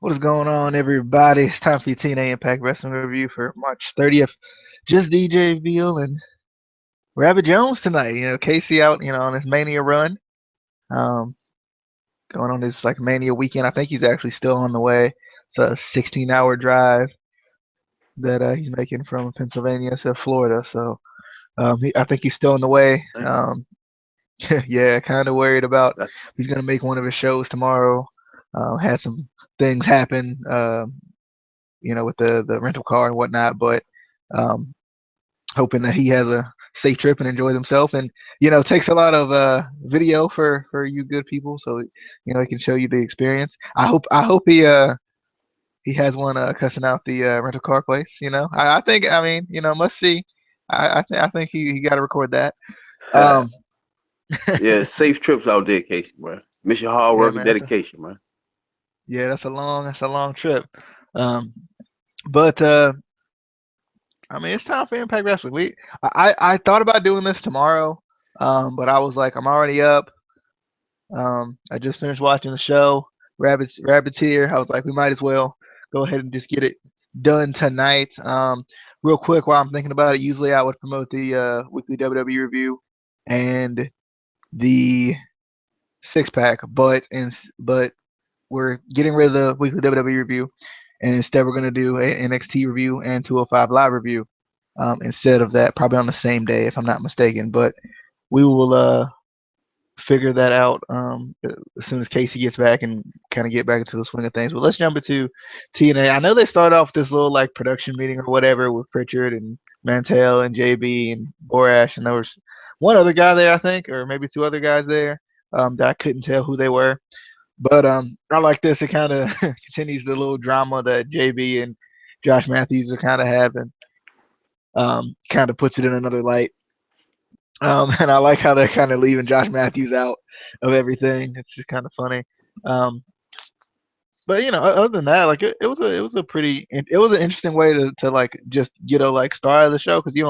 What is going on, everybody? It's time for your TNA Impact Wrestling review for March 30th. Just DJ Veal and Rabbit Jones tonight. Casey out, on his Mania run. Um, Going on his like Mania weekend. I think he's actually still on the way. It's a 16-hour drive that he's making from Pennsylvania to Florida. So I think he's still on the way. Yeah, kind of worried about he's gonna make one of his shows tomorrow. Had some things happen. With the rental car and whatnot. But um, hoping that he has a safe trip and enjoys himself. And it takes a lot of video for you good people, so he can show you the experience. I hope he has one cussing out the rental car place. I think must see. I think he got to record that. Yeah, safe trips out there, Casey, man. Miss your hard work and dedication, man. Yeah, that's a long trip. But it's time for Impact Wrestling. I thought about doing this tomorrow, but I was like, I'm already up. I just finished watching the show. Rabbit's here. I was like, we might as well go ahead and just get it done tonight. Real quick, while I'm thinking about it, usually I would promote the weekly WWE review and the six pack, but we're getting rid of the weekly WWE review, and instead we're going to do an NXT review and 205 Live review instead of that, probably on the same day if I'm not mistaken. But we will figure that out as soon as Casey gets back and kind of get back into the swing of things. But let's jump into TNA. I know they started off this little like production meeting or whatever with Pritchard and Mantell and JB and Borash, and there was one other guy there, I think, or maybe two other guys there that I couldn't tell who they were. But I like this. It kind of continues the little drama that JB and Josh Matthews are kind of having. Kind of puts it in another light. And I like how they're kind of leaving Josh Matthews out of everything. It's just kind of funny. But other than that, like it was an interesting way to like just get a like star of the show, because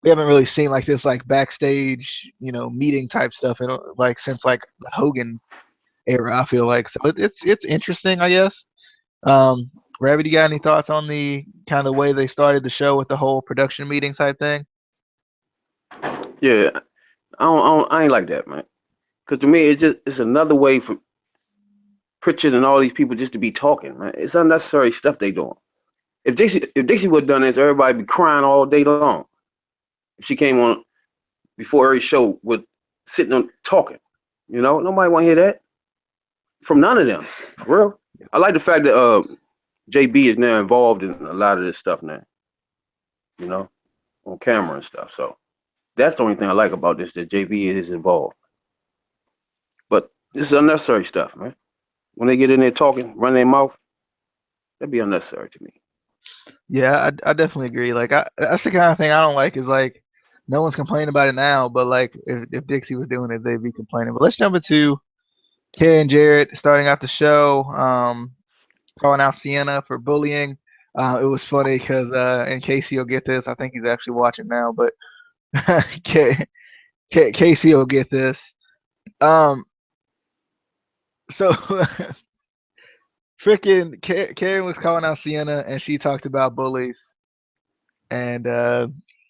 we haven't really seen like this like backstage meeting type stuff like since like the Hogan era, I feel like. So it's interesting, I guess. Rabbit, you got any thoughts on the kind of way they started the show with the whole production meeting type thing? Yeah, I ain't like that, man. Because to me, it's another way for Pritchard and all these people just to be talking, man. It's unnecessary stuff they doing. If Dixie would have done this, everybody be crying all day long. If she came on before every show with sitting on talking, nobody want to hear that from none of them. For real. I like the fact that JB is now involved in a lot of this stuff now, on camera and stuff. So that's the only thing I like about this, that JB is involved. But this is unnecessary stuff, man. When they get in there talking, run their mouth, that'd be unnecessary to me. Yeah, I definitely agree. Like that's the kind of thing I don't like, is like no one's complaining about it now, but like if Dixie was doing it, they'd be complaining. But let's jump into Kay and Jarrett starting out the show, calling out Sienna for bullying. It was funny because, and Casey will get this. I think he's actually watching now, but Casey will get this. So freaking Karen was calling out Sienna, and she talked about bullies, and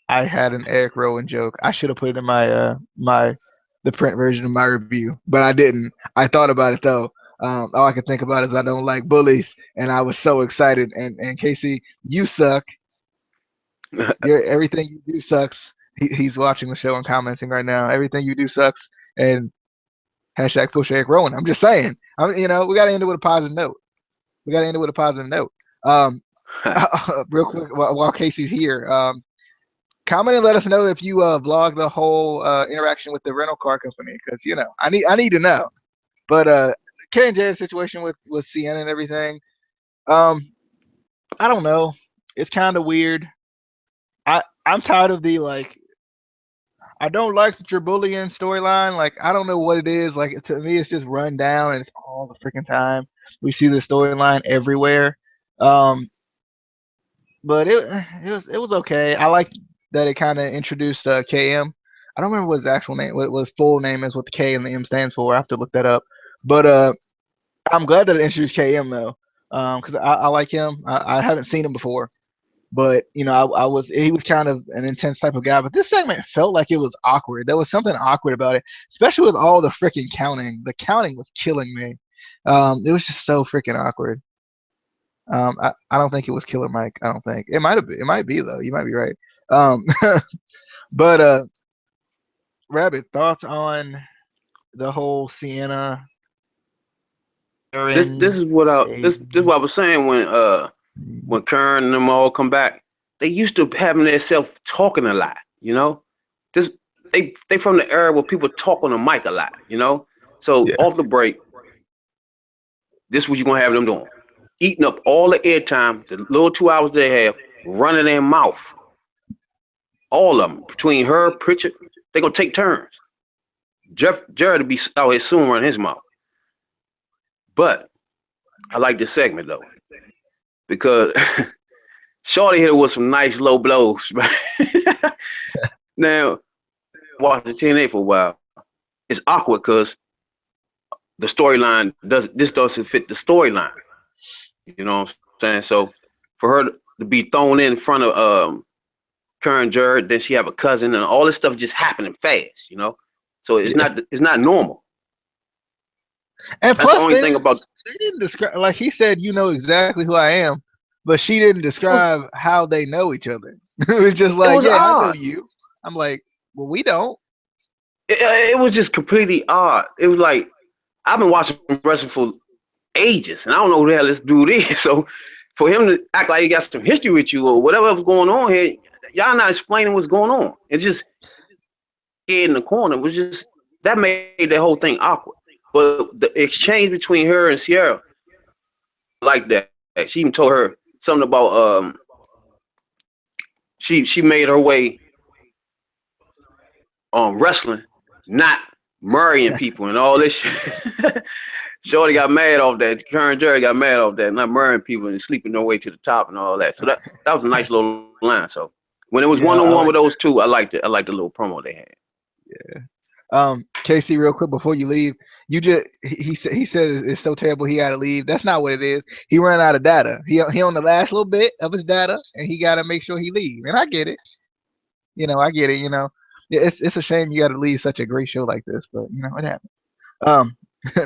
I had an Eric Rowan joke. I should have put it in my the print version of my review, but I didn't. I thought about it though. All I could think about is I don't like bullies, and I was so excited. And Casey, you suck. Everything you do sucks. He's watching the show and commenting right now. Everything you do sucks. And hashtag push Eric Rowan. I'm just saying. We got to end it with a positive note. Real quick, while Casey's here, comment and let us know if you vlog the whole interaction with the rental car company, because I need to know. But Kay and Jared's situation with Sienna and everything, I don't know. It's kind of weird. I'm tired of the like. I don't like the Tribulian storyline. Like, I don't know what it is. Like, to me, it's just run down, and it's all the freaking time. We see the storyline everywhere. But it was okay. I like that it kind of introduced KM. I don't remember what his actual name, what his full name is, what the K and the M stands for. I have to look that up. But I'm glad that it introduced KM though. because I like him. I haven't seen him before, but he was kind of an intense type of guy. But this segment felt like it was awkward. There was something awkward about it, especially with all the freaking counting. The counting was killing me. It was just so freaking awkward. I don't think it was Killer Mike. I don't think it might have been. It might be though. You might be right. Um, but Rabbit, thoughts on the whole Sienna, This Aaron, is what this is Cade? what I was saying when Kern and them all come back. They used to having themselves talking a lot, you know. This they from the era where people talk on the mic a lot, you know. So Yeah, off the break, this is what you're gonna have them doing. Eating up all the airtime, the little 2 hours they have, running their mouth. All of them. Between her, Pritchard, they're gonna take turns. Jared will be out here soon running his mouth. But I like this segment though, because Shorty hit her with some nice low blows. Now, watching TNA for a while, it's awkward because the storyline doesn't fit the storyline. You know what I'm saying? So for her to be thrown in front of Karen Jared, then she have a cousin, and all this stuff just happening fast, you know. So yeah. it's not normal. And That's the plus, only thing about. they didn't describe, like he said, you know exactly who I am, but she didn't It was, describe how they know each other. It was just it like, was yeah, I know odd. you. I'm like, well, we don't. It was just completely odd. It was like I've been watching wrestling for ages, and I don't know who the hell this dude is. So for him to act like he got some history with you or whatever was going on here, y'all not explaining what's going on. It just in the corner was just that made the whole thing awkward. But the exchange between her and Sierra, like that. She even told her something about she made her way on wrestling, not marrying people and all this shit. Shorty got mad off that. Karen Jerry got mad off that, not marrying people and sleeping their way to the top and all that. So that was a nice little line. So when it was Yeah, one on I one like with those two, I liked it. I liked the little promo they had. that. Casey, real quick before you leave, he said it's so terrible he got to leave. That's not what it is. He ran out of data. He on the last little bit of his data, and he got to make sure he leave. And I get it. I get it. Yeah, it's a shame you got to leave such a great show like this, but it happens. Um,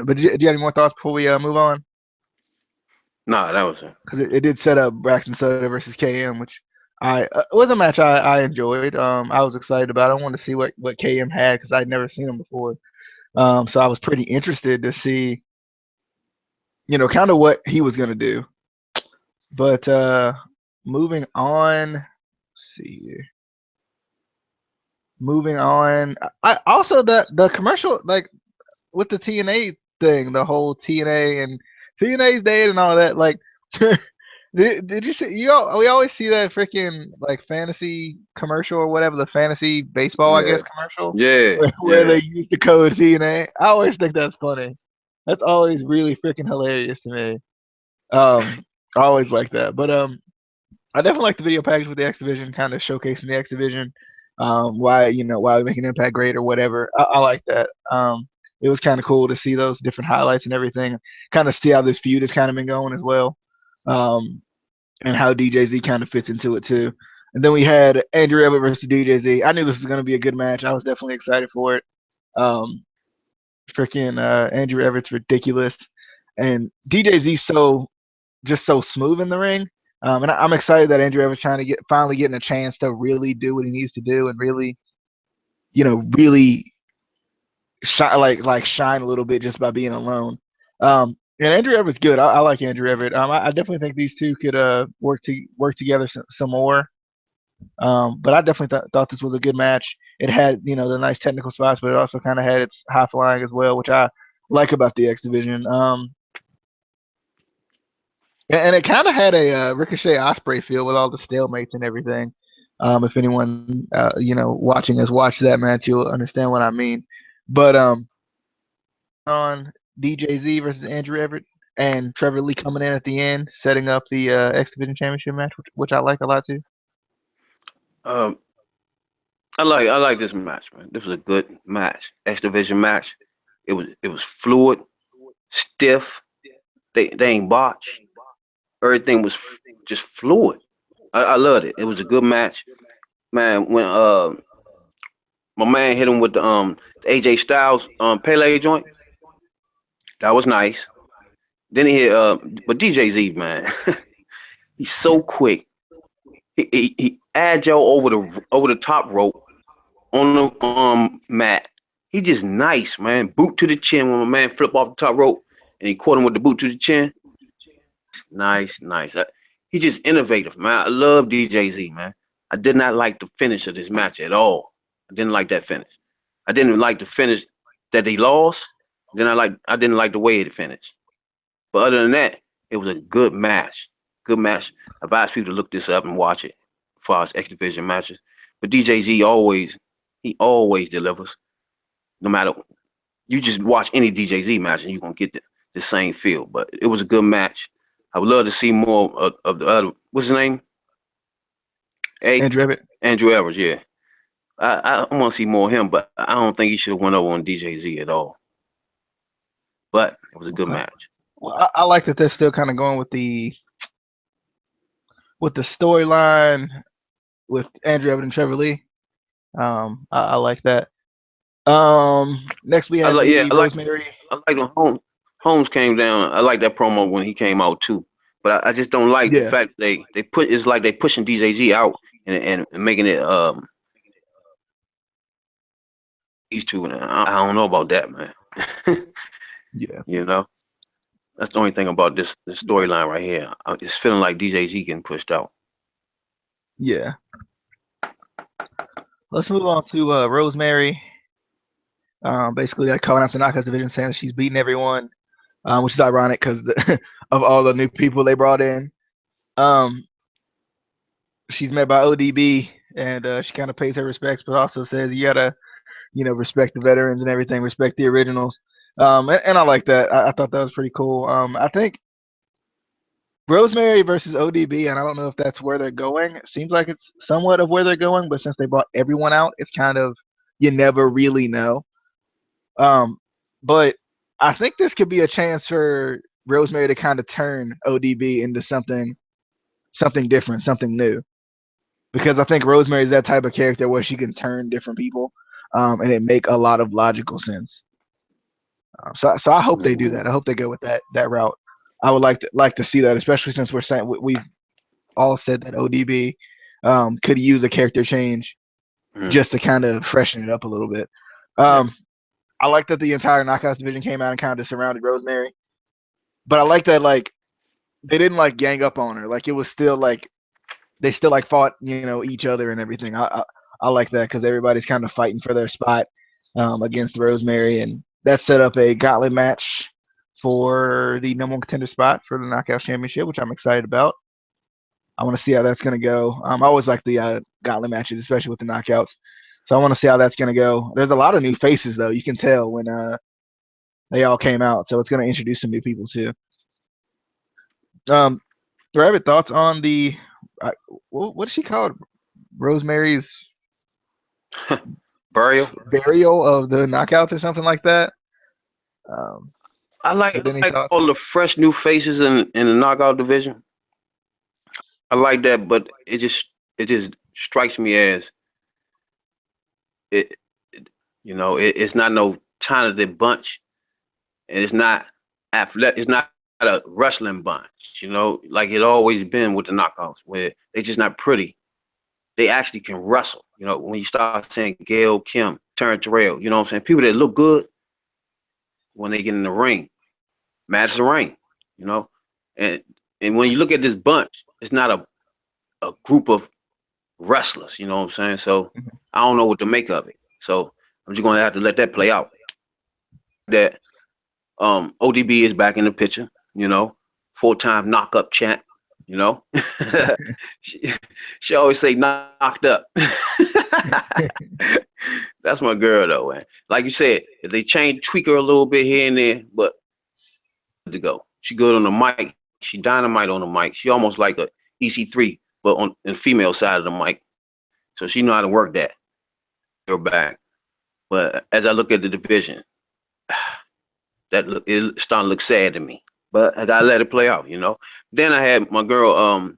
but do you have any more thoughts before we move on? Nah, that was it. Because it did set up Braxton Sutter versus KM, which I it was a match I enjoyed. I was excited about it. I wanted to see what KM had because I'd never seen him before. So I was pretty interested to see, kind of what he was gonna do. But moving on, let's see here. Moving on, I also the commercial like with the TNA thing, the whole TNA and TNA's dead and all that. Like, did you see? We always see that freaking like fantasy commercial or whatever, the fantasy baseball, I Yeah, guess, commercial yeah, where yeah. they use the code TNA. I always think that's funny. That's always really freaking hilarious to me. I always like that. But I definitely like the video package with the X Division, kind of showcasing the X Division. Why we make an impact great or whatever. I like that. It was kind of cool to see those different highlights and everything. Kind of see how this feud has kind of been going as well, and how DJZ kind of fits into it too. And then we had Andrew Everett versus DJZ. I knew this was going to be a good match. I was definitely excited for it. Um, Freaking Andrew Everett's ridiculous, and DJZ's so smooth in the ring. And I'm excited that Andrew Evans finally getting a chance to really do what he needs to do and really, really shine shine a little bit just by being alone. And Andrew Everett's good. I like Andrew Everett. I definitely think these two could work together some more. But I definitely thought this was a good match. It had the nice technical spots, but it also kind of had its high flying as well, which I like about the X Division. And it kind of had a Ricochet Osprey feel with all the stalemates and everything. If anyone watching has watched that match, you'll understand what I mean. But on DJZ versus Andrew Everett and Trevor Lee coming in at the end, setting up the X Division Championship match, which I like a lot too. Um, I like this match, man. This was a good match, X Division match. It was fluid, stiff. They ain't botched. everything was just fluid. I loved it. It was a good match, man. When my man hit him with the AJ Styles Pele joint, that was nice. Then he hit but DJ Z, man, he's so quick. He agile over the top rope on the mat. He just nice, man. Boot to the chin when my man flip off the top rope and he caught him with the boot to the chin. Nice. He just innovative, man. I love DJZ, man. I did not like the finish of this match at all. I didn't like that finish. I didn't like the finish that they lost. I didn't like the way it finished. But other than that, it was a good match. Good match. I advise people to look this up and watch it as far as X Division matches. But DJZ always delivers. No matter, you just watch any DJZ match and you're gonna get the same feel. But it was a good match. I would love to see more of the other. What's his name? Andrew Everett. Andrew Evers, yeah. I want to see more of him, but I don't think he should have went over on DJZ at all. But it was a good match. Well, I like that they're still kind of going with the storyline with Andrew Everett and Trevor Lee. I like that. Next we had Rosemary. I like when Holmes came down. I like that promo when he came out too. But I just don't like the fact they put it's like they pushing DJZ out and making it these two. And I don't know about that, man. Yeah. You know, that's the only thing about this storyline right here. It's feeling like DJZ getting pushed out. Yeah. Let's move on to Rosemary. Basically, they're calling out the Knockouts division, saying that she's beating everyone, which is ironic because of all the new people they brought in. She's met by ODB, and she kind of pays her respects, but also says you gotta, respect the veterans and everything, respect the originals. And I like that. I thought that was pretty cool. I think Rosemary versus ODB, and I don't know if that's where they're going. It seems like it's somewhat of where they're going, but since they brought everyone out, it's kind of you never really know. But I think this could be a chance for Rosemary to kind of turn ODB into something different, something new. Because I think Rosemary is that type of character where she can turn different people, and it make a lot of logical sense. So I hope they do that. I hope they go with that route. I would like to see that, especially since we're saying we've all said that ODB could use a character change just to kind of freshen it up a little bit. I like that the entire Knockouts division came out and kind of surrounded Rosemary, but I like that they didn't gang up on her. It was still they still fought each other and everything. I like that because everybody's kind of fighting for their spot against Rosemary, and that set up a gauntlet match for the number one contender spot for the Knockouts Championship, which I'm excited about. I want to see how that's going to go. I always like the gauntlet matches, especially with the knockouts. So I want to see how that's going to go. There's a lot of new faces, though. You can tell when they all came out. So it's going to introduce some new people, too. Rabbit, thoughts on the what does she call it? Rosemary's burial of the knockouts or something like that. I like all the fresh new faces in the knockout division. I like that, but it just strikes me as it's not no talented bunch, and it's not athletic. It's not a wrestling bunch, like it always been with the knockouts, where they just not pretty. They actually can wrestle. When you start saying Gail, Kim, Terrence Terrell, what I'm saying? People that look good when they get in the ring, match the ring, and when you look at this bunch, it's not a group of wrestlers, you know what I'm saying? So I don't know what to make of it. So I'm just gonna have to let that play out. That ODB is back in the picture, 4-time knock-up champ, she always say knocked up. That's my girl though, man. Like you said, if they tweak her a little bit here and there, but to go. She good on the mic. She dynamite on the mic. She almost like a EC3, but on the female side of the mic. So she know how to work that. Her back. But as I look at the division, it's starting to look sad to me. but I gotta let it play out, Then I had my girl,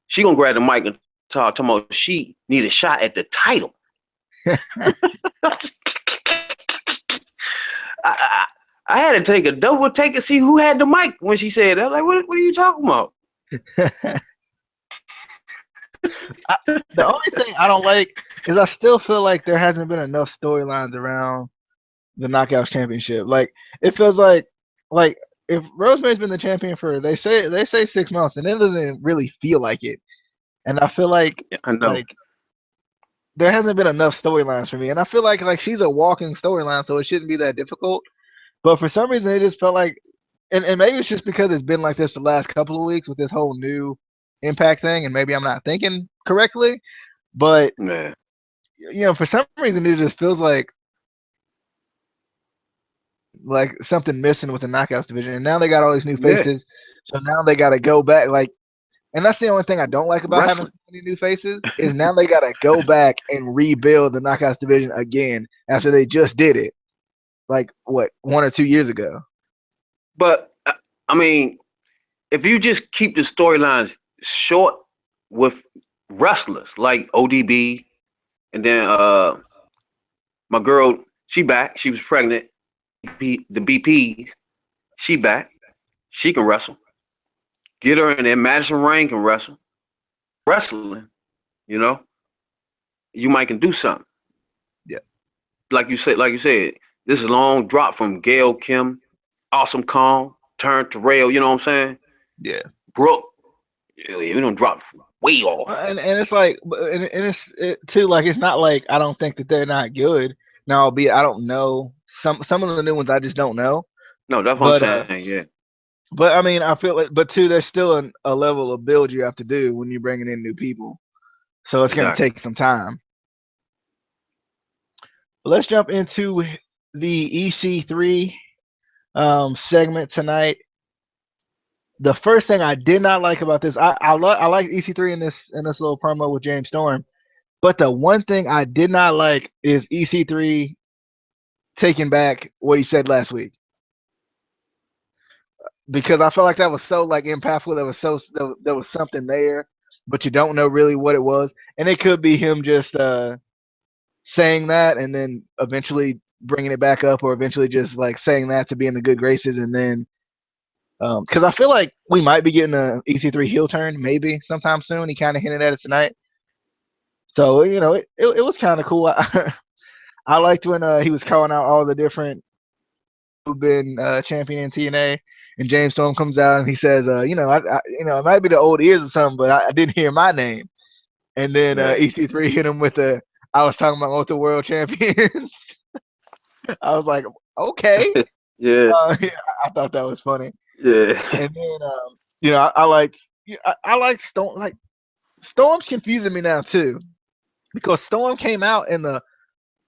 she gonna grab the mic and talk about she need a shot at the title. I, I had to take a double take and see who had the mic when she said that. Like, what are you talking about? The only thing I don't like is I still feel like there hasn't been enough storylines around the Knockouts Championship. Like, it feels like if Rosemary's been the champion for they say 6 months, and it doesn't really feel like it. And I feel like I know. There hasn't been enough storylines for me, and I feel like she's a walking storyline, so it shouldn't be that difficult. But for some reason, it just felt like, and maybe it's just because it's been like this the last couple of weeks with this whole new Impact thing, and maybe I'm not thinking correctly. But Man. For some reason, it just feels like something missing with the Knockouts division. And now they got all these new faces, so now they got to go back. And that's the only thing I don't like about having so many new faces is now they got to go back and rebuild the Knockouts division again after they just did it, 1 or 2 years ago. But I mean, if you just keep the storylines short with wrestlers like ODB, and then my girl, she back. She was pregnant. The BPs, she back. She can wrestle. Get her in there. Madison Rain can wrestle. Wrestling, you might can do something. Yeah. Like you said, this is a long drop from Gail Kim, Awesome Kong, Turn Terrell, you know what I'm saying? Yeah. Brooke, we don't drop way off. And it's like, and it's too, like, it's not like I don't think that they're not good. Now, albeit I don't know some of the new ones I just don't know. No, that's what I'm saying, yeah. But I mean, I feel like, but too, there's still a level of build you have to do when you're bringing in new people, so it's going to take some time. But let's jump into the EC3 segment tonight. The first thing I did not like about this, I like EC3 in this little promo with James Storm, but the one thing I did not like is EC3 taking back what he said last week, because I felt like that was so impactful. There was something there, but you don't know really what it was, and it could be him just saying that and then eventually bringing it back up, or eventually just saying that to be in the good graces, and then because I feel like we might be getting a EC3 heel turn maybe sometime soon. He kind of hinted at it tonight, so it was kind of cool. I liked when he was calling out all the different who've been champion in TNA, and James Storm comes out and he says, it might be the old ears or something, but I didn't hear my name. And then EC3 hit him with I was talking about multiple world champions. I was like, okay. Yeah. I thought that was funny. Yeah. And then, I like Storm. Storm's confusing me now too, because Storm came out in the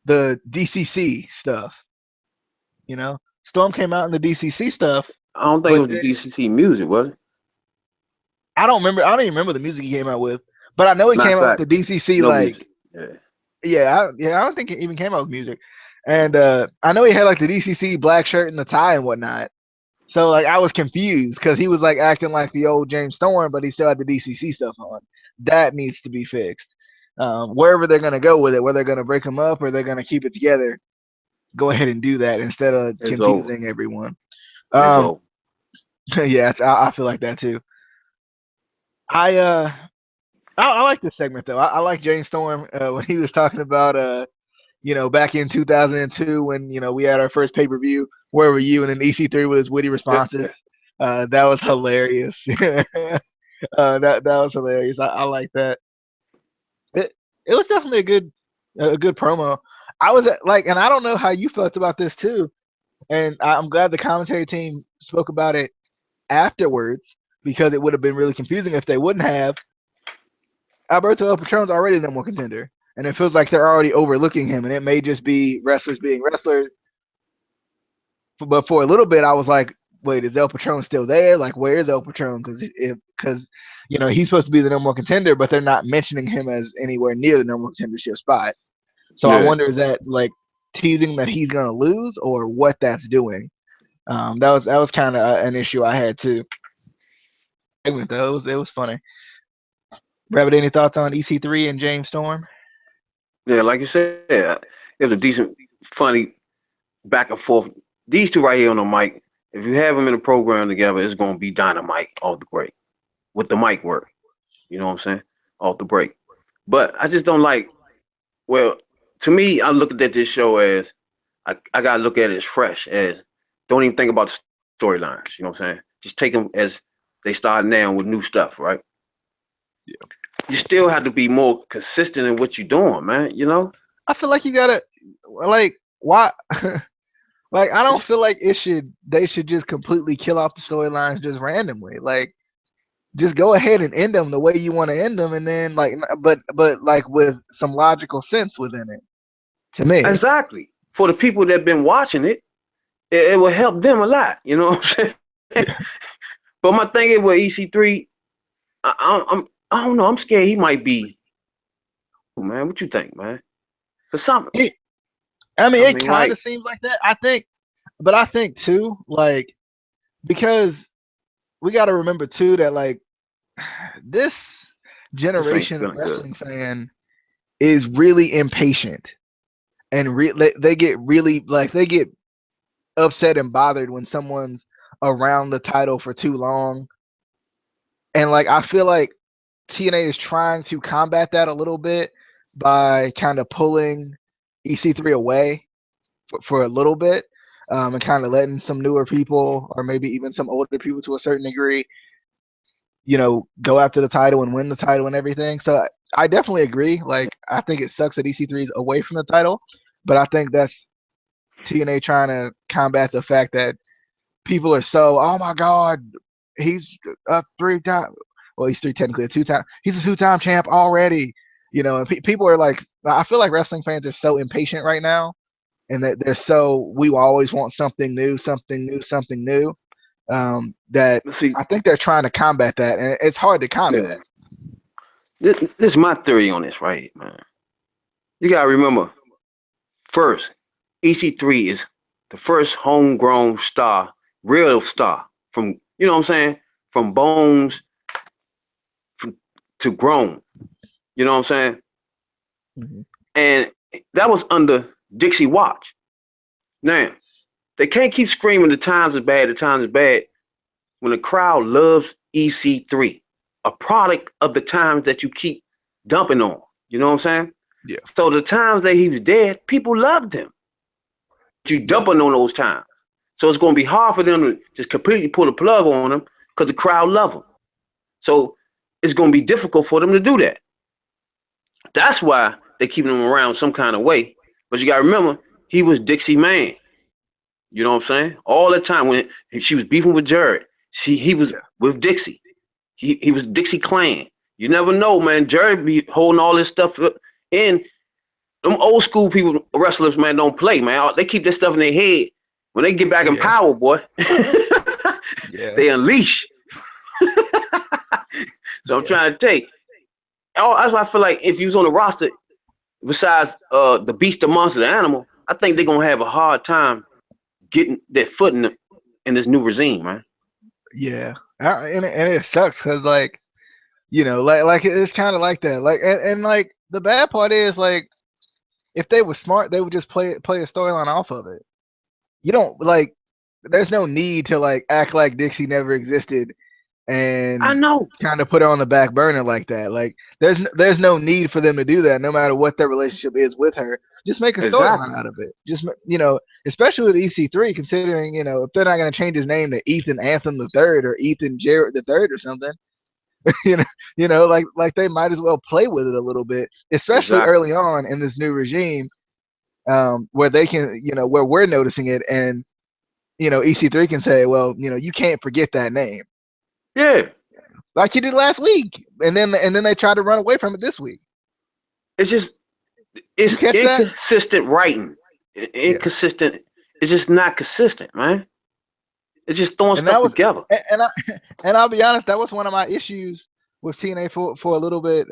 DCC stuff. Storm came out in the DCC stuff. I don't think it was the DCC music, was it? I don't remember. I don't even remember the music he came out with, but I know he came out with the DCC I don't think it even came out with music. And I know he had the DCC black shirt and the tie and whatnot. So I was confused because he was acting like the old James Storm, but he still had the DCC stuff on. That needs to be fixed. Wherever they're gonna go with it, whether they're gonna break them up or they're gonna keep it together, go ahead and do that instead of confusing everyone. Yeah, I feel like that too. I like this segment though. I like James Storm when he was talking about back in 2002 when we had our first pay-per-view. Where were you? And then EC3 with his witty responses. That was hilarious. that was hilarious. I like that. It was definitely a good promo. I was and I don't know how you felt about this too, and I'm glad the commentary team spoke about it afterwards, because it would have been really confusing if they wouldn't have. Alberto El Patron's already the number one contender, and it feels like they're already overlooking him, and it may just be wrestlers being wrestlers. But for a little bit, I was like, wait, is El Patron still there? Where is El Patron? Because he's supposed to be the number one contender, but they're not mentioning him as anywhere near the number one contendership spot. So I wonder, is that teasing that he's gonna lose, or what that's doing? That was kind of an issue I had too. Though it was funny. Rabbit, any thoughts on EC3 and James Storm? Yeah, like you said, it was a decent, funny back and forth. These two right here on the mic, if you have them in a program together, it's going to be dynamite off the break with the mic work. You know what I'm saying? Off the break. But I just don't like, well, to me, I look at this show as, I got to look at it as fresh, as don't even think about the storylines. You know what I'm saying? Just take them as they start now with new stuff, right? Yeah. You still have to be more consistent in what you're doing, man. You know? I feel like you gotta like why like I don't feel like they should just completely kill off the storylines just randomly. Like just go ahead and end them the way you want to end them, and then like but like with some logical sense within it. To me, Exactly. For the people that been watching it, it will help them a lot. You know what I'm saying? yeah. But my thing is with EC3, I don't know. I'm scared he might be. Man, what you think, man? For something. I mean, it kind Like, of seems like that. But I think too, like because we got to remember too that like this this ain't generation of feeling good. wrestling fan is really impatient and they get really like they get upset and bothered when someone's around the title for too long. And like I feel like TNA is trying to combat that a little bit by kind of pulling EC3 away for a little bit, and kind of letting some newer people or maybe even some older people to a certain degree, go after the title and win the title and everything. So I definitely agree. Like I think it sucks that EC3 is away from the title, but I think that's TNA trying to combat the fact that people are so, oh my god, he's a 3 time. Well, he's three technically, a 2 time. He's a 2 time champ already. And people are like, I feel like wrestling fans are so impatient right now, and that they're so we always want something new, something new, something new. That See, I think they're trying to combat that, and it's hard to combat. this is my theory on this, right, man. You gotta remember, first, EC3 is the first homegrown star, real star from you know what I'm saying, from bones to grown. You know what I'm saying? Mm-hmm. And that was under Dixie watch. Now, they can't keep screaming the times are bad, the times are bad when the crowd loves EC3, a product of the times that you keep dumping on. You know what I'm saying? Yeah. So the times that he was dead, people loved him. You Yeah. dumping on those times. So it's going to be hard for them to just completely pull the plug on him because the crowd love him. So it's going to be difficult for them to do that. That's why they're keeping him around some kind of way. But you got to remember, he was Dixie man. You know what I'm saying? All the time when she was beefing with Jared, he was with Dixie. He was Dixie Clan. You never know, man. Jared be holding all this stuff in. Them old school people, wrestlers, man, don't play, man. They keep this stuff in their head. When they get back in power, boy, they unleash. So I'm trying to take. That's why I feel like if you was on the roster, besides the beast, the monster, the animal, I think they're gonna have a hard time getting their foot in this new regime, man. Yeah, and it sucks because like like it's kind of like that. Like and like the bad part is like if they were smart, they would just play a storyline off of it. You don't like. There's no need to like act like Dixie never existed I and know. kind of put her on the back burner like that. Like there's no need for them to do that. No matter what their relationship is with her, just make a Exactly. storyline out of it. Just especially with EC3, considering if they're not going to change his name to Ethan Anthem the Third or Ethan Jarrett the Third or something. Like they might as well play with it a little bit, especially Exactly. early on in this new regime, where they can, where we're noticing it, and EC3 can say, well, you can't forget that name, Yeah. like he did last week, and then they tried to run away from it this week. It's just Did you catch that? inconsistent writing. Yeah, Inconsistent. It's just not consistent, man. It's just throwing and stuff that was, together. and I, and I'll be honest, that was one of my issues with TNA for a little bit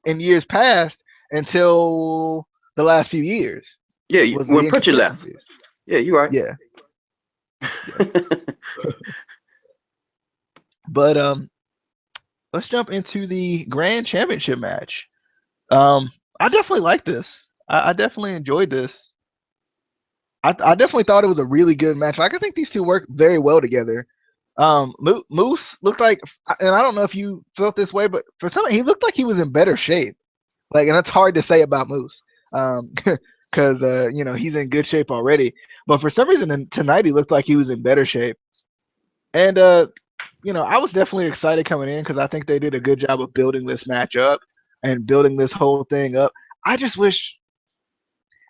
in years past until the last few years Yeah, was the when Pritchard left. inconsistencies. Yeah, you're right. Yeah, Yeah. But let's jump into the Grand Championship match. I definitely like this. I definitely enjoyed this. I definitely thought it was a really good match. Like I think these two work very well together. Moose looked like, and I don't know if you felt this way, but for some, he looked like he was in better shape. Like, and that's hard to say about Moose, because you know he's in good shape already. But for some reason, tonight he looked like he was in better shape. And you know, I was definitely excited coming in because I think they did a good job of building this match up and building this whole thing up. I just wish,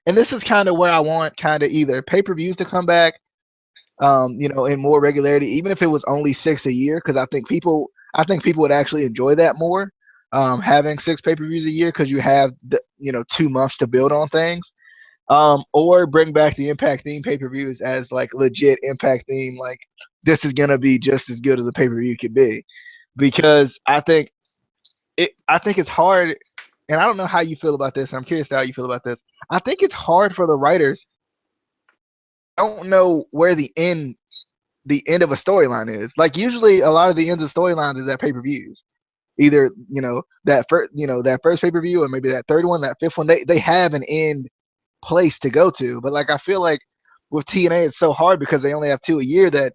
and this is kind of where I want kind of either pay per views to come back, you know, in more regularity, even if it was only 6 a year, because I think people would actually enjoy that more, having 6 pay per views a year because you have you know 2 months to build on things. Or bring back the Impact theme pay per views as like legit Impact theme, like this is gonna be just as good as a pay per view could be, because I think it's hard, and I don't know how you feel about this. I'm curious how you feel about this. I think it's hard for the writers. I don't know where the end of a storyline is. Like usually, a lot of the ends of storylines is at pay per views. Either you know that first pay per view, or maybe that third one, that fifth one. They have an end place to go to. But like I feel like with TNA, it's so hard because they only have 2 a year that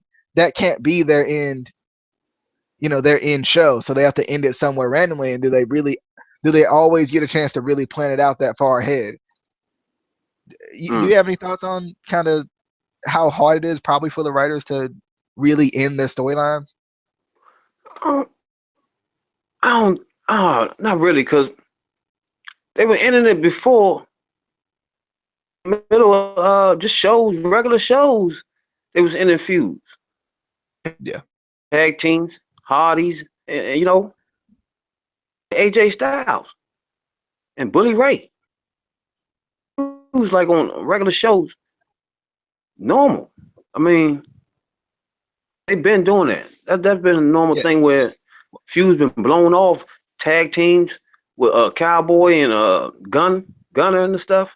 can't be their end. You know, their end show, so they have to end it somewhere randomly. And do they always get a chance to really plan it out that far ahead? Do you have any thoughts on kind of how hard it is probably for the writers to really end their storylines? Um, I don't. Not really, because they were ending it before middle of just shows, regular shows. They was ending feuds, Yeah. tag teams, Hardys, and you know AJ Styles and Bully Ray. It was like on regular shows, normal. I mean, they've been doing that. That's been a normal Yeah. thing where feuds been blown off, tag teams with Cowboy and Gunner and the stuff.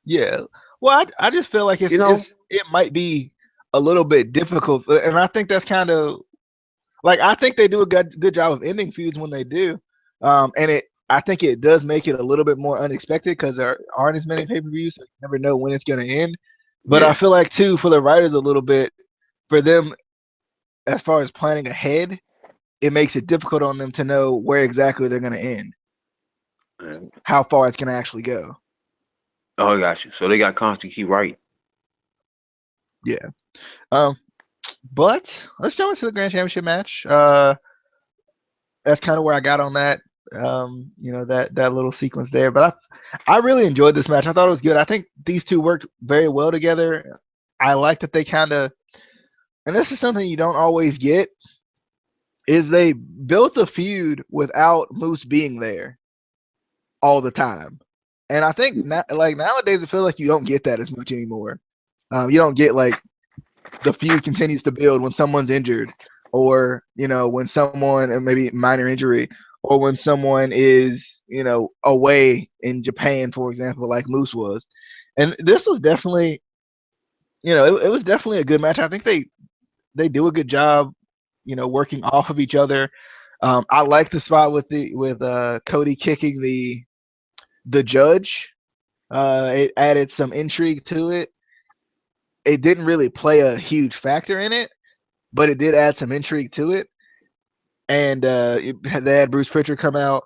Yeah. Well, I just feel like You know, it might be a little bit difficult, and I think that's kind of like I think they do a good job of ending feuds when they do, and I think it does make it a little bit more unexpected because there aren't as many pay per views, so you never know when it's going to end. But I yeah. feel like too for the writers a little bit for them as far as planning ahead, it makes it difficult on them to know where exactly they're going to end, how far it's going to actually go. Oh, I got you. So they got constantly keep writing. Yeah. Um, but let's jump into the Grand Championship match. That's kind of where I got on that. You know that little sequence there, but I really enjoyed this match. I thought it was good. I think these two worked very well together. I like that they kind of, and this is something you don't always get, is they built a feud without Moose being there all the time. And I think like nowadays, it feels like you don't get that as much anymore. You don't get like the feud continues to build when someone's injured, or you know when someone and maybe minor injury, or when someone is you know away in Japan, for example, like Moose was. And this was definitely, you know, it was definitely a good match. I think they do a good job, you know, working off of each other. I like the spot with Cody kicking the judge. It added some intrigue to it. It didn't really play a huge factor in it, but it did add some intrigue to it. And they had Bruce Pritchard come out,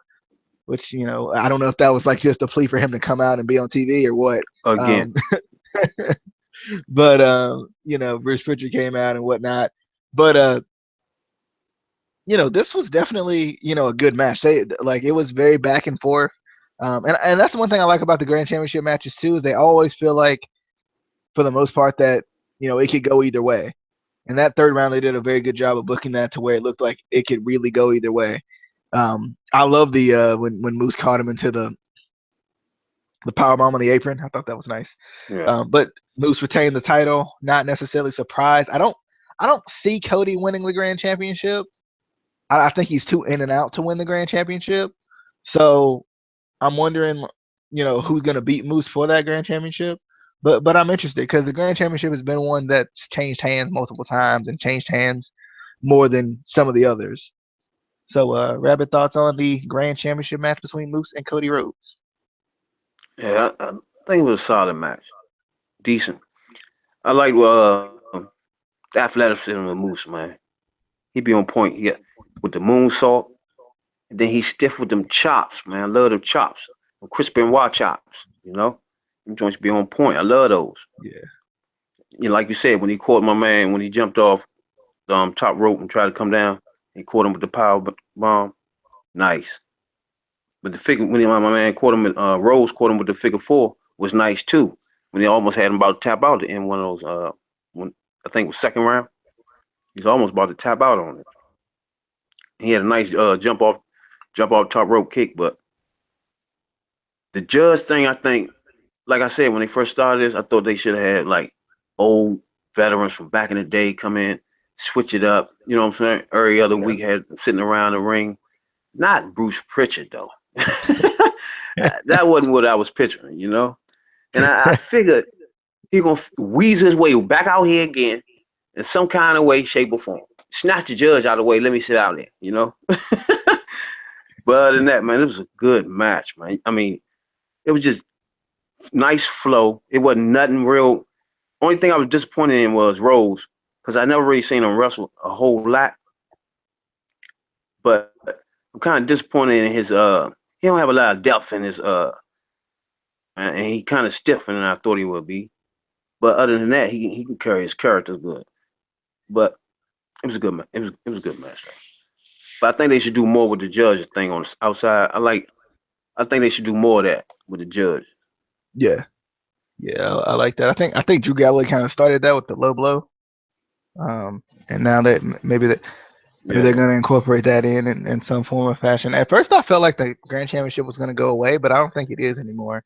which you know I don't know if that was like just a plea for him to come out and be on TV or what. Again. Um, but you know Bruce Pritchard came out and whatnot. But you know this was definitely you know a good match. They like it was very back and forth. And that's the one thing I like about the Grand Championship matches too is they always feel like for the most part that you know it could go either way. And that third round, they did a very good job of booking that to where it looked like it could really go either way. I love the when Moose caught him into the power bomb on the apron. I thought that was nice. Yeah. But Moose retained the title, not necessarily surprised. I don't see Cody winning the Grand Championship. I think he's too in and out to win the Grand Championship. So I'm wondering, you know, who's gonna beat Moose for that Grand Championship. But I'm interested because the Grand Championship has been one that's changed hands multiple times and changed hands more than some of the others. So, Rabbit, thoughts on the Grand Championship match between Moose and Cody Rhodes? Yeah, I think it was a solid match. Decent. I like the athleticism of Moose, man. He be on point. With the moonsault, and then he's stiff with them chops, man. I love them chops. Them crisp and wild chops, you know? Them joints be on point. I love those. Yeah. Like you said, when he caught my man, when he jumped off the top rope and tried to come down, he caught him with the power bomb. Nice. But the figure when my man caught him, Rose caught him with the figure four was nice too. When he almost had him about to tap out in one of those, when I think it was second round, he's almost about to tap out on it. He had a nice jump off top rope kick, but the judge thing, I think, like I said, when they first started this, I thought they should have had like old veterans from back in the day come in, switch it up. You know what I'm saying? Every other week had sitting around the ring. Not Bruce Pritchard though. That wasn't what I was picturing, you know. And I figured he gonna weasel his way back out here again in some kind of way, shape, or form. Snatch the judge out of the way. Let me sit out there, you know. But other than that, man, it was a good match, man. I mean, it was just nice flow. It wasn't nothing real. Only thing I was disappointed in was Rose, because I never really seen him wrestle a whole lot. But I'm kind of disappointed in his he don't have a lot of depth in his and he kind of stiffer than I thought he would be. But other than that, he can carry his characters good. But it was a good it was a good match. But I think they should do more with the judge thing on the outside. I think they should do more of that with the judge. Yeah. Yeah, I like that. I think Drew Galloway kind of started that with the low blow. And now that maybe they're going to incorporate that in some form or fashion. At first, I felt like the Grand Championship was going to go away, but I don't think it is anymore.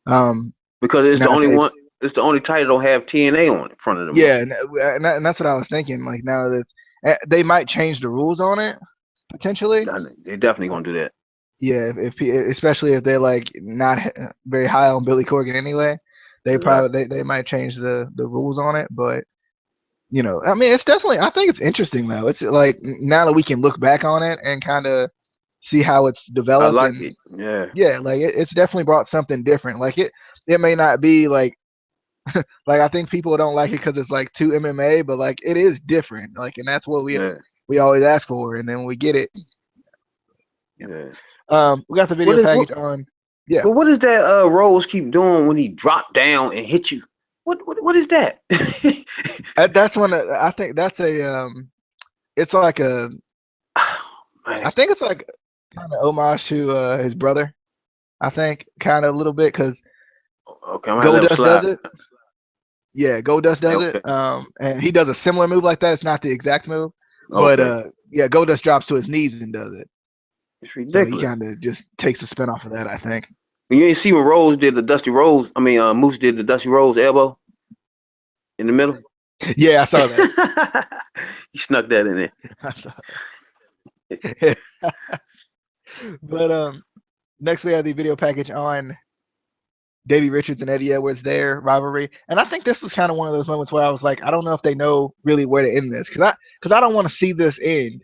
Because it's the now that only they've one. It's the only title don't have TNA on it in front of them. yeah, and that's what I was thinking. Like now that they might change the rules on it potentially. They're definitely gonna do that. Yeah, if especially if they're like not very high on Billy Corgan anyway, they Exactly. probably they might change the rules on it. But you know, I mean, it's definitely I think it's interesting though. It's like now that we can look back on it and kind of see how it's I developed like and it. Yeah. yeah, like it's definitely brought something different. Like it may not be like I think people don't like it because it's like too MMA, but like it is different. Like and that's what Yeah. we always ask for, and then when we get it. Yeah. Yeah. We got the What video is package on. Yeah. But what does that Rose keep doing when he drop down and hit you? What is that? That's one. I think that's a. It's like a. I Man. think it's like kind of homage to his brother. I think kind of a little bit because Okay, I'm gonna let him Goldust slide. does it. Yeah, Goldust does it. Okay. And he does a similar move like that. It's not the exact move, but Okay. yeah, Goldust drops to his knees and does it. It's So he ridiculous. kind of just takes a spin off of that. I think. You ain't see when Rose did the Dusty Rose. I mean, Moose did the Dusty Rose elbow in the middle. Yeah, I saw that. He snuck that in there. I saw that. But next we have the video package on Davey Richards and Eddie Edwards, their rivalry. And I think this was kind of one of those moments where I was like, I don't know if they know really where to end this because I don't want to see this end.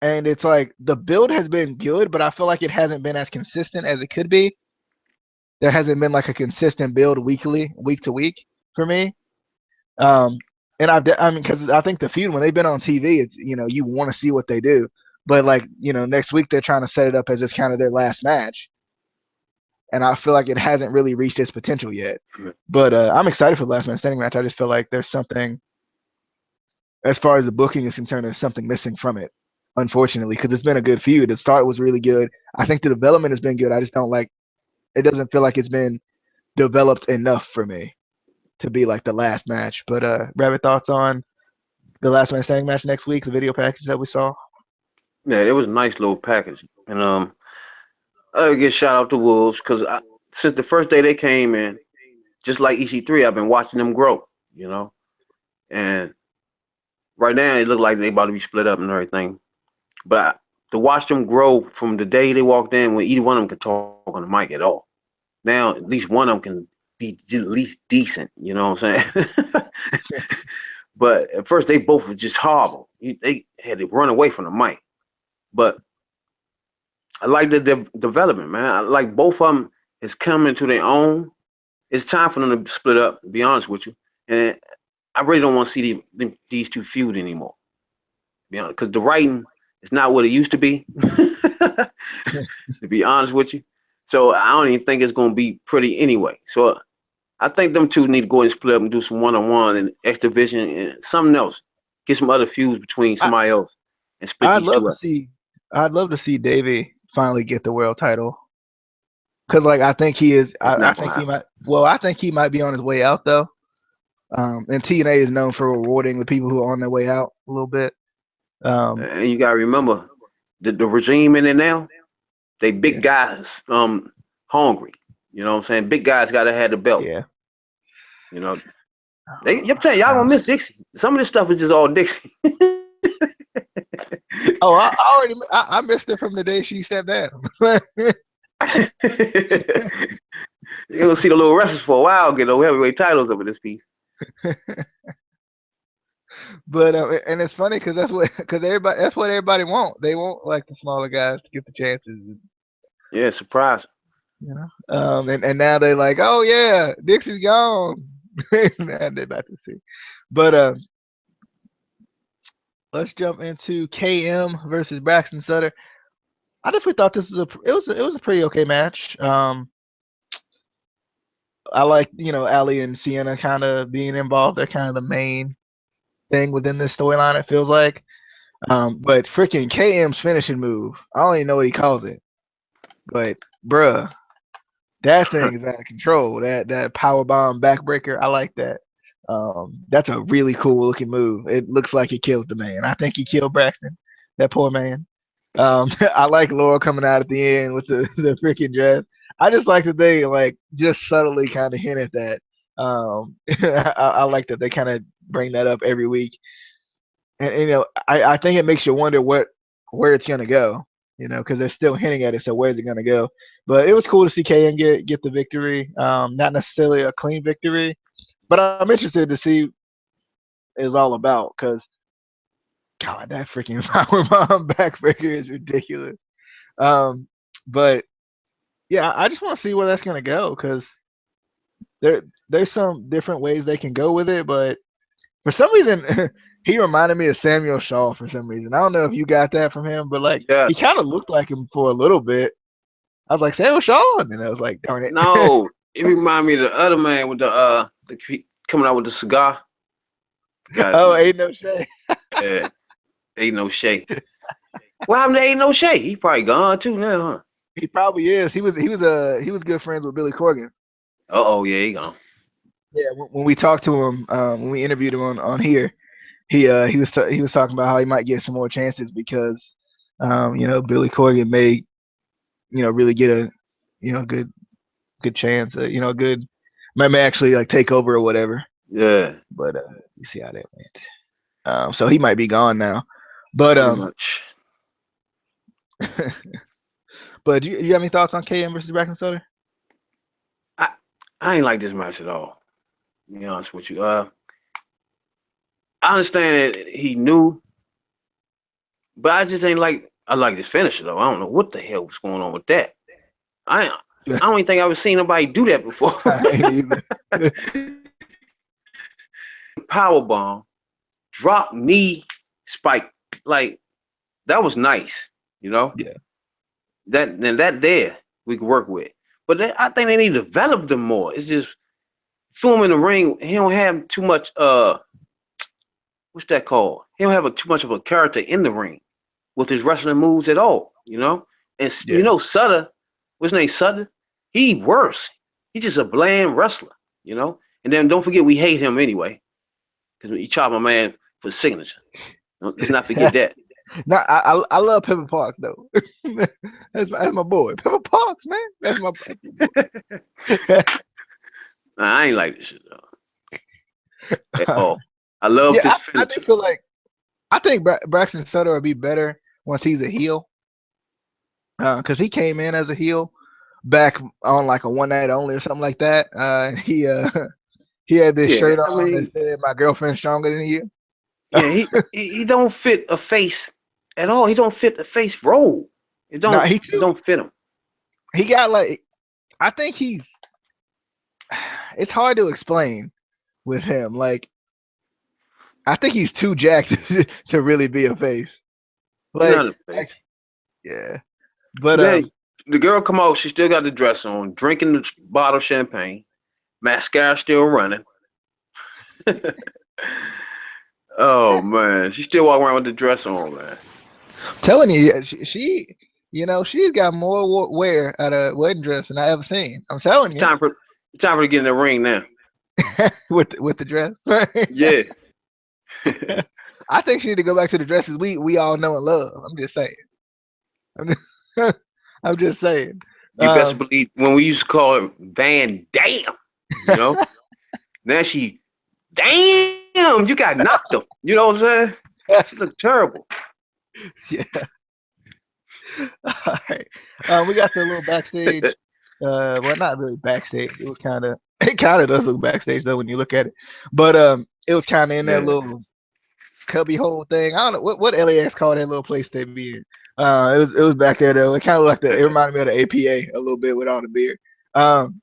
And it's like the build has been good, but I feel like it hasn't been as consistent as it could be. There hasn't been like a consistent build week to week for me. And I mean, because I think the feud when they've been on TV, it's you want to see what they do, but like next week they're trying to set it up as it's kind of their last match, and I feel like it hasn't really reached its potential yet. But I'm excited for the last man standing match. I just feel like there's something, as far as the booking is concerned, there's something missing from it, unfortunately, because it's been a good feud. The start was really good. I think the development has been good. I just don't like. It doesn't feel like it's been developed enough for me to be like the last match. But Rabbit, thoughts on the last man standing match next week? The video package that we saw. Yeah, it was a nice little package, and I give shout out to Wolves because since the first day they came in, just like EC3, I've been watching them grow, you know. And right now it look like they about to be split up and everything. But to watch them grow from the day they walked in, when either one of them could talk on the mic at all. Now at least one of them can be at least decent. You know what I'm saying? But at first, they both were just horrible. They had to run away from the mic. But I like the development, man. I like both of them is coming to their own. It's time for them to split up, to be honest with you. And I really don't want to see these two feud anymore. Be honest, because the writing is not what it used to be. To be honest with you. So I don't even think it's going to be pretty anyway. So I think them two need to go and split up and do some one-on-one and X Division and something else. Get some other feuds between somebody else and split I'd these love two to up. see. I'd love to see Davey finally get the world title. Because like I think he is. I think he might. Well, I think he might be on his way out though. And TNA is known for rewarding the people who are on their way out a little bit. And you gotta remember the regime in there now. They big guys hungry. You know what I'm saying? Big guys gotta have the belt. Yeah. You know, I'm telling y'all gonna miss Dixie. Some of this stuff is just all Dixie. Oh, I missed it from the day she stepped down. You're gonna see the little wrestlers for a while get those heavyweight titles over this piece. But and it's funny because that's what everybody want. They want like the smaller guys to get the chances. Yeah, surprise. You know, and now they're like, oh yeah, Dixie's gone. And they're about to see. But let's jump into KM versus Braxton Sutter. I definitely thought this was a pretty okay match. I like Ali and Sienna kind of being involved. They're kind of the main thing within this storyline. It feels like. But freaking KM's finishing move, I don't even know what he calls it. But bruh, that thing is out of control. That power bomb backbreaker, I like that. That's a really cool looking move. It looks like he kills the man. I think he killed Braxton. That poor man. I like Laura coming out at the end with the freaking dress. I just like that they like just subtly kind of hint at that. I like that they kind of bring that up every week, and I think it makes you wonder where it's gonna go. Because they're still hinting at it. So where's it gonna go? But it was cool to see KM get the victory. Not necessarily a clean victory, but I'm interested to see what it's all about because God, that freaking powerbomb backbreaker is ridiculous. But yeah, I just want to see where that's gonna go because there's some different ways they can go with it, but for some reason he reminded me of Samuel Shaw for some reason. I don't know if you got that from him, but like he kind of looked like him for a little bit. I was like, Samuel Shaw, and I was like, darn it. No, it reminded me of the other man with the coming out with the cigar. Oh, Ain't No Shay. Yeah, Ain't No Shay. What happened to Ain't No Shay? He probably gone too now, huh? He probably is. He was good friends with Billy Corgan. Oh yeah, he gone. Yeah, when we talked to him, when we interviewed him on here, he was talking about how he might get some more chances because, Billy Corgan may, really get a, good chance, good may actually like take over or whatever. Yeah. But you see how that went. So he might be gone now. But pretty much. But do you have any thoughts on KM versus Braxton Sutter? I ain't like this match at all. To be honest with you. I understand that he knew, but I just ain't like. I like this finisher though. I don't know what the hell was going on with that. I don't even think I've ever seen nobody do that before. I ain't either. Power bomb, drop knee, spike. Like that was nice, Yeah. That there we could work with. But I think they need to develop them more. It's just threw him in the ring. He don't have too much. What's that called? He don't have too much of a character in the ring with his wrestling moves at all. And Sutter, what's his name? Sutter. He worse. He's just a bland wrestler. And then don't forget we hate him anyway because he chopped my man for signature. Let's not forget that. No, I love Pepper Parks though. that's my boy, Pepper Parks, man. That's my boy. Nah, I ain't like this shit though. At all. I love this. I do feel like I think Braxton Sutter will be better once he's a heel, because he came in as a heel, back on like a one night only or something like that. He had this Yeah, shirt I on that mean, said "My girlfriend's stronger than you." yeah, he don't fit a face at all. He don't fit the face role. It No, don't it don't fit him. he got like I think he's it's hard to explain with him. Like I think he's too jacked to really be a face. He's Like, not a face. yeah, but Then the girl come out. She still got the dress on, drinking the bottle of champagne. Mascara still running. Oh man, she still walking around with the dress on, man. telling you, she's got more wear at a wedding dress than I ever seen. I'm telling It's you, time for it's time for her to get in the ring now. with the dress. Yeah. I think she need to go back to the dresses we all know and love. I'm just saying. I'm just, I'm just saying. You best believe when we used to call her Van Dam, you know. Now she, damn, you got knocked him. You know what I'm saying? She looked terrible. Yeah. All right. We got the little backstage. Well, not really backstage. It was kind of. It kind of does look backstage though when you look at it, but it was kind of in that Yeah. little cubby hole thing. I don't know what LAX called that little place they be in. It was back there though. It kind of like it reminded me of the APA a little bit with all the beer. Um,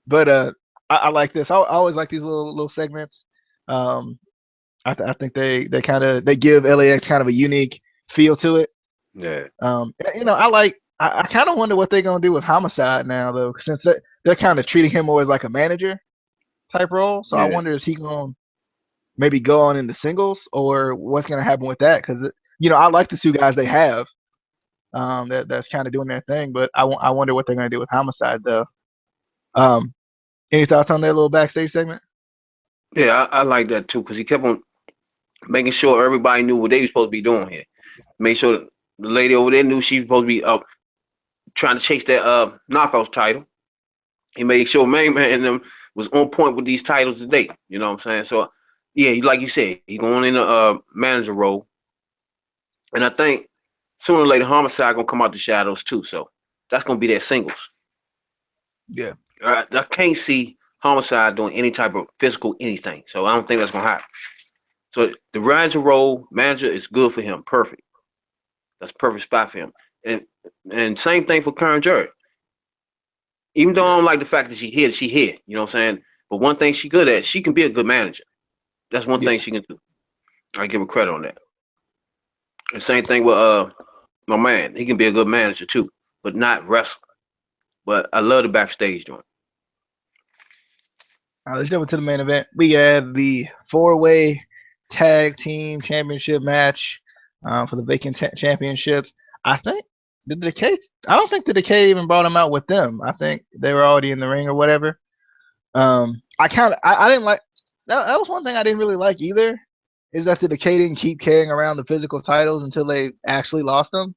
but I like this. I always like these little segments. Um, I think they kind of they give LAX kind of a unique feel to it. Yeah. I kind of wonder what they're gonna do with Homicide now though, since they're kind of treating him more as like a manager type role. So I Yeah. wonder is he gonna maybe go on into singles or what's gonna happen with that? Because I like the two guys they have. That's kind of doing their thing, but I wonder what they're gonna do with Homicide though. Um, any thoughts on that little backstage segment? Yeah, I like that too because he kept on making sure everybody knew what they were supposed to be doing here. Make sure the lady over there knew she was supposed to be trying to chase that knockouts title. He made sure Main Man and them was on point with these titles today. You know what I'm saying? So yeah, like you said, he going in a manager role, and I think sooner or later Homicide gonna come out the shadows too. So that's gonna be their singles. Yeah, I can't see Homicide doing any type of physical anything. So I don't think that's gonna happen. So the manager role, manager is good for him. Perfect. That's a perfect spot for him. And same thing for Karen Jerry. Even though I yeah. don't like the fact that she here. You know what I'm saying? But one thing she good at, she can be a good manager. That's one thing Yeah. she can do. I give her credit on that. And same thing with my man. He can be a good manager too, but not wrestle. But I love the backstage joint. Let's jump into the main event. We had the four-way tag team championship match for the vacant championships. I think the Decay. I don't think the Decay even brought them out with them. I think they were already in the ring or whatever. I didn't like that was one thing I didn't really like either. Is that the Decay didn't keep carrying around the physical titles until they actually lost them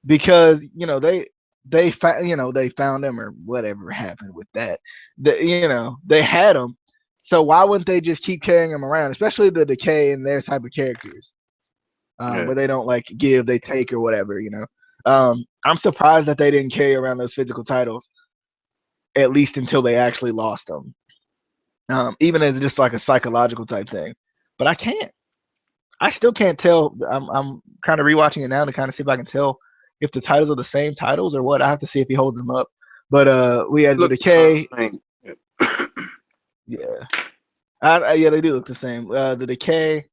because they found them or whatever happened with that. They had them, so why wouldn't they just keep carrying them around, especially the Decay and their type of characters, Yeah. where they don't like give, they take or whatever. I'm surprised that they didn't carry around those physical titles at least until they actually lost them, even as just like a psychological type thing. But I still can't tell. I'm kind of rewatching it now to kind of see if I can tell if the titles are the same titles or what. I have to see if he holds them up. But we had the Look, Decay. yeah. Yeah, yeah, they do look the same. The Decay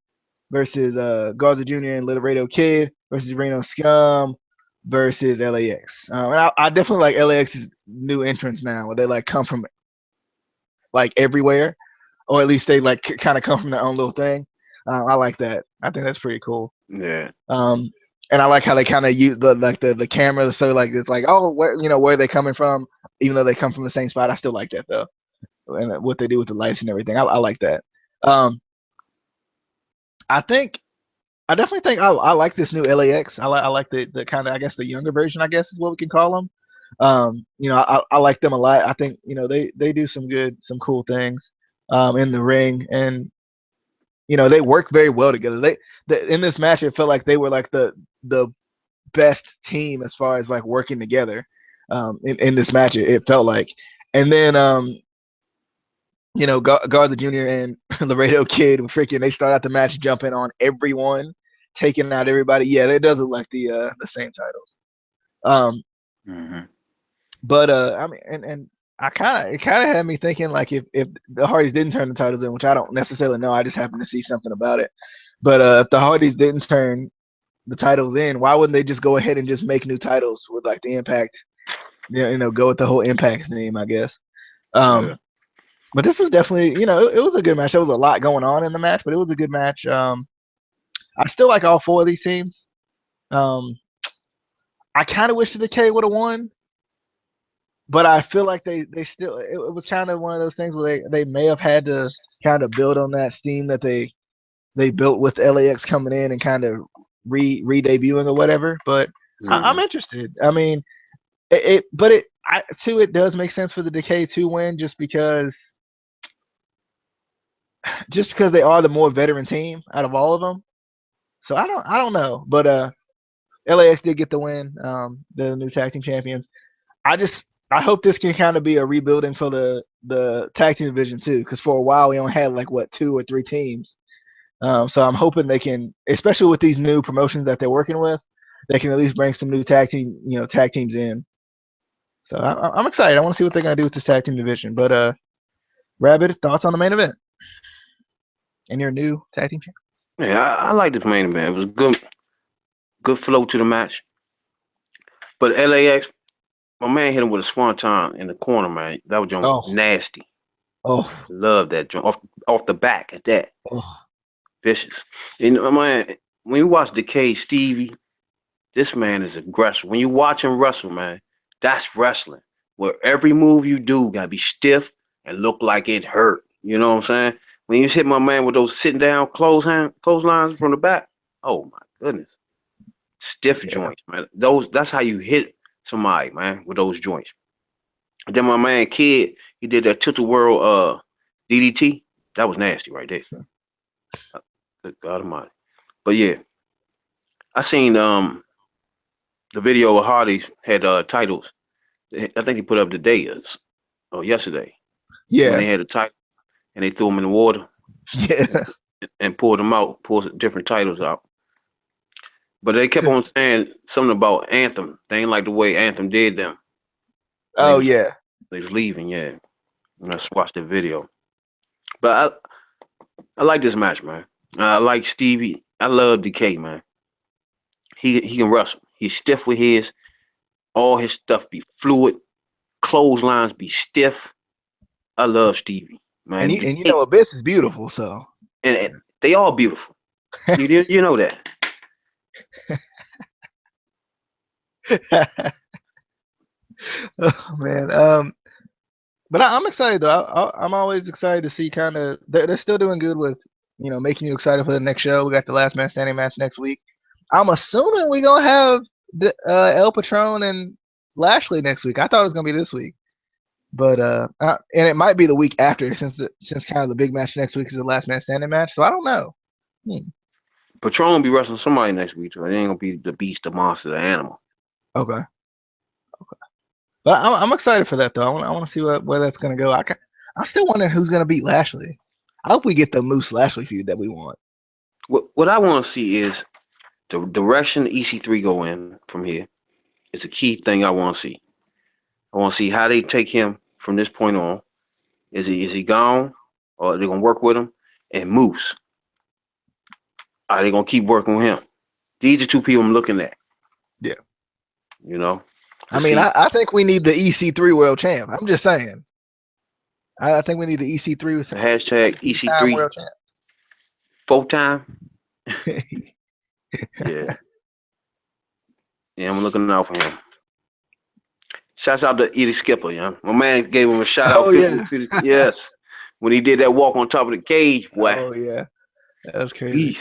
versus Garza Jr and Reno Kid versus Reno Scum versus LAX. And I definitely like LAX's new entrance now, where they like come from like everywhere, or at least they like kind of come from their own little thing. I like that. I think that's pretty cool. Yeah. Um, and I like how they kind of use the camera, so like it's like, oh, where are they coming from, even though they come from the same spot. I still like that though, and what they do with the lights and everything. I like that. Um, I think I definitely think I like this new LAX. I like the kind of, I guess, the younger version, I guess is what we can call them. I like them a lot. I think they do some cool things in the ring, and they work very well together. They in this match, it felt like they were like the best team as far as like working together. in this match. It felt like, and then Garza Jr and Laredo Kid, freaking, they start out the match jumping on everyone, taking out everybody. Yeah, it does look like the same titles. But I mean, and it kind of had me thinking, like, if the Hardys didn't turn the titles in, which I don't necessarily know, I just happened to see something about it. But if the Hardys didn't turn the titles in, why wouldn't they just go ahead and just make new titles with, like, the Impact? Go with the whole Impact theme, I guess. But this was definitely, it was a good match. There was a lot going on in the match, but it was a good match. I still like all 4 of these teams. I kind of wish the Decay would have won, but I feel like they still, it was kind of one of those things where they may have had to kind of build on that steam that they built with LAX coming in and kind of re-debuting or whatever. But I'm interested. I mean, it does make sense for the Decay to win just because they are the more veteran team out of all of them. So I don't know, but LAX did get the win. The new tag team champions. I hope this can kind of be a rebuilding for the tag team division too, because for a while we only had, like, 2 or 3 teams. So I'm hoping they can, especially with these new promotions that they're working with, they can at least bring some new tag teams in. So I'm excited. I want to see what they're gonna do with this tag team division. But Rabbit, thoughts on the main event and your new tag team champion? Yeah, I like this main event. It was good flow to the match. But LAX, my man hit him with a swanton in the corner, man. That was nasty. Oh, love that joint off the back at that. Oh. Vicious. Man, when you watch Decay, Stevie, this man is aggressive. When you watch him wrestle, man, that's wrestling. Where every move you do gotta be stiff and look like it hurt. You know what I'm saying? When you hit my man with those sitting down clotheslines from the back, oh my goodness. Stiff joints, man. That's how you hit somebody, man, with those joints. And then my man Kid, he did that tilt-a-whirl DDT. That was nasty right there. Good God Almighty. But yeah, I seen the video of Hardy's had titles. I think he put up today or yesterday. Yeah. When they had a title and they threw them in the water. Yeah. And pulled them out, pulled different titles out. But they kept on saying something about Anthem. They ain't like the way Anthem did them. Oh, They was leaving, yeah. And I just watched the video. But I like this match, man. I like Stevie. I love Decay, man. He can wrestle. He's stiff with his. All his stuff be fluid. Clotheslines be stiff. I love Stevie, man. And you know Abyss is beautiful, so. And they all beautiful. You know that. Oh man, but I'm excited though. I'm always excited to see kind of they're still doing good with making you excited for the next show. We got the last man standing match next week. I'm assuming we're gonna have El Patron and Lashley next week. I thought it was gonna be this week, but and it might be the week after since kind of the big match next week is the last man standing match. So I don't know. Patron will be wrestling somebody next week, so it ain't gonna be the beast, the monster, the animal. Okay. But I'm excited for that though. I want to see where that's gonna go. I'm still wondering who's gonna beat Lashley. I hope we get the Moose Lashley feud that we want. What I want to see is the direction the EC3 go in from here. It's a key thing I want to see. I want to see how they take him from this point on. Is he gone, or are they gonna work with him? And Moose, are they gonna keep working with him? These are 2 people I'm looking at. Yeah. I mean, I think we need the EC3 World Champ. I'm just saying. I think we need the EC3 with the hashtag EC3 World Champ. 4-time. Yeah. Yeah, I'm looking out for him. Shouts out to Eddie Skipper, my man gave him a shout out. Oh, yeah. Yes. When he did that walk on top of the cage, boy. Oh yeah. That was crazy.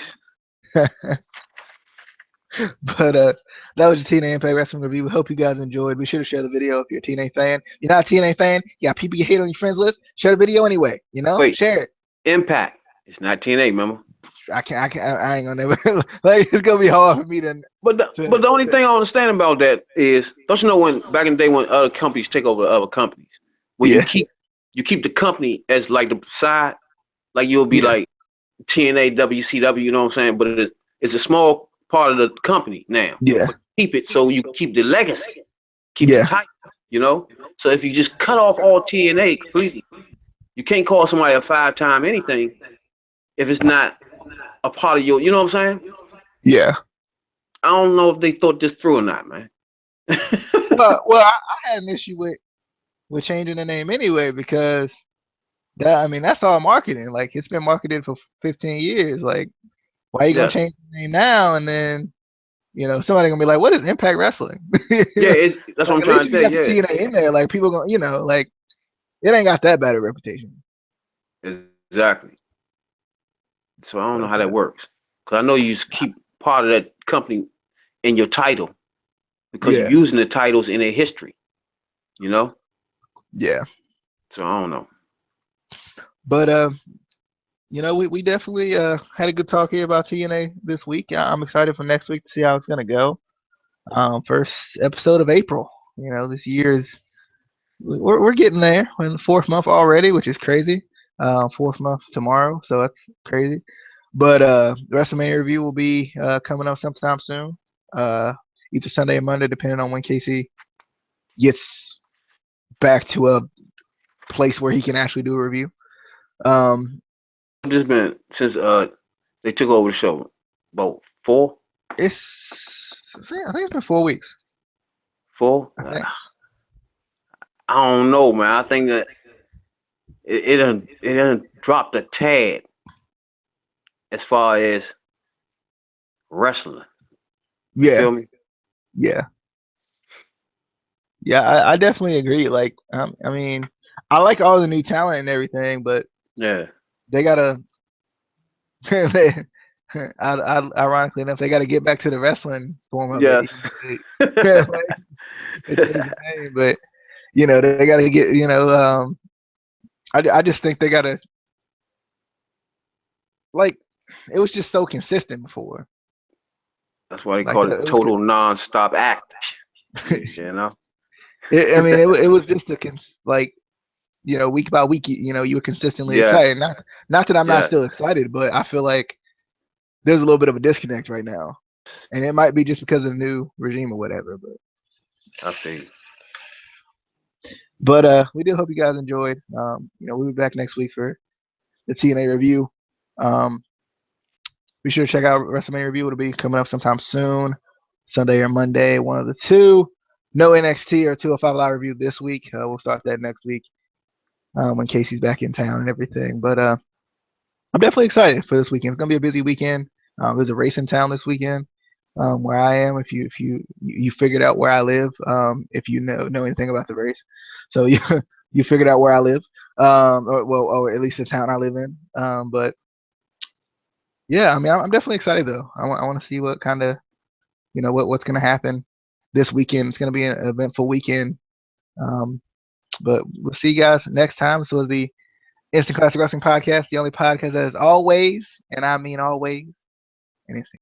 But that was your TNA Impact Wrestling review. We hope you guys enjoyed. Be sure to share the video if you're a TNA fan. If you're not a TNA fan, you got people you hate on your friends list, share the video anyway. Wait, share it. Impact. It's not TNA, remember? I ain't gonna never like. It's gonna be hard for me to. But the only thing I understand about that is, don't you know, when back in the day when other companies take over other companies, when Yeah. you keep the company as like the side, like you'll be Yeah. like TNA WCW, you know what I'm saying? But it's a small part of the company now. Yeah. But keep it so you keep the legacy, keep the Yeah. title, you know? So if you just cut off all TNA completely, you can't call somebody a 5-time anything if it's not a part of your, you know what I'm saying? Yeah. I don't know if they thought this through or not, man. Well, I had an issue with changing the name anyway because that's all marketing. Like it's been marketed for 15 years. Like why are you gonna Yeah. change the name now and then somebody gonna be like, what is Impact Wrestling? Yeah, that's what Like I'm at least trying if to you say. got the Yeah, TNA in there, like people gonna like it ain't got that bad a reputation. exactly. So I don't know But how that works. Because I know you just keep part of that company in your title because you're yeah, using the titles in their history, you know? yeah. So I don't know. But we definitely had a good talk here about TNA this week. I'm excited for next week to see how it's gonna go. First episode of April. This year is we're getting there. We're in the fourth month already, which is crazy. Fourth month tomorrow, so that's crazy. But the WrestleMania review will be coming up sometime soon. Either Sunday or Monday, depending on when Casey gets back to a place where he can actually do a review. Um, This been since they took over the show. About 4? I think it's been 4 weeks. 4? I think. I don't know, man. I think that it done dropped a tad as far as wrestling. You Yeah, feel me? yeah, yeah. I definitely agree. Like, I like all the new talent and everything, but Yeah. they gotta. Ironically enough, they got to get back to the wrestling form of it. Yeah. Even though they changed the name, but they got to get. I just think they got to like. It was just so consistent before. That's why they Like call it it was. total non-stop act. You know? It was just like week by week. You were consistently Yeah. excited. Not that I'm not Yeah. still excited, but I feel like there's a little bit of a disconnect right now, and it might be just because of the new regime or whatever. I feel you. But we do hope you guys enjoyed. We'll be back next week for the TNA review. Um, be sure to check out WrestleMania review. It'll be coming up sometime soon, Sunday or Monday, one of the two. No NXT or 205 Live review this week. We'll start that next week when Casey's back in town and everything. But I'm definitely excited for this weekend. It's gonna be a busy weekend. There's a race in town this weekend where I am. If you figured out where I live, if you know anything about the race, so you figured out where I live, or at least the town I live in. But yeah, I'm definitely excited though. I want to see what kind of what's gonna happen this weekend. It's gonna be an eventful weekend. Um, but we'll see you guys next time. This was the Instant Classic Wrestling Podcast, the only podcast that is always, and I mean always, an instant